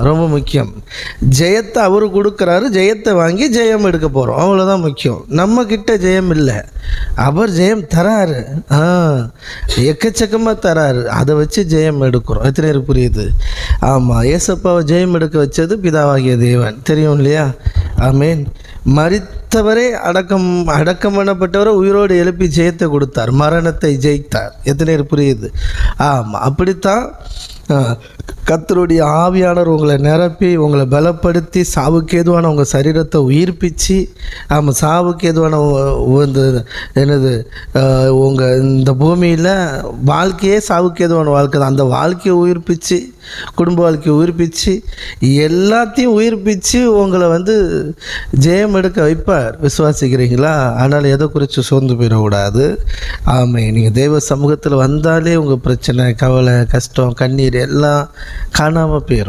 ரொம்ப முக்கியம். ஜெயத்தை அவரு கொடுக்குறாரு, ஜெயத்தை வாங்கி ஜெயம் எடுக்க போகிறோம், அவ்வளோதான் முக்கியம். நம்ம கிட்ட ஜெயம் இல்லை, அவர் ஜெயம் தராரு. எக்கச்சக்கமாக தராரு, அதை வச்சு ஜெயம் எடுக்கிறோம். எத்தனை பேருக்கு புரியுது? ஆமாம், ஏசப்பாவை ஜெயம் எடுக்க வச்சது பிதாவாகிய தேவன், தெரியும் இல்லையா? ஆமேன். மரித்தவரே அடக்கம் பண்ணப்பட்டவரை உயிரோடு எழுப்பி ஜெயத்தை கொடுத்தார், மரணத்தை ஜெயித்தார். எத்தனை பேருக்கு புரியுது? ஆமாம், அப்படித்தான் கர்த்தருடைய ஆவியானவர் உங்களை நிரப்பி உங்களை பலப்படுத்தி சாவுக்கு ஏதுவான உங்கள் சரீரத்தை உயிர்ப்பிச்சு, ஆமாம், சாவுக்கு ஏதுவான உங்கள் இந்த பூமியில் வாழ்க்கையே சாவுக்கு ஏதுவான வாழ்க்கை தான். அந்த வாழ்க்கையை உயிர்ப்பிச்சு, குடும்ப வாழ்க்கையை உயிர்ப்பிச்சு, எல்லாத்தையும் உயிர்ப்பிச்சு உங்களை ஜெயம் எடுக்க வைப்பார். விசுவாசிக்கிறீங்களா? ஆனால் எதை குறித்து சோர்ந்து போயிடக்கூடாது. ஆமாம், நீங்கள் தெய்வ சமூகத்தில் வந்தாலே உங்கள் பிரச்சனை, கவலை, கஷ்டம், கண்ணீர் எல்லாம் காணாமல் போயிடும்.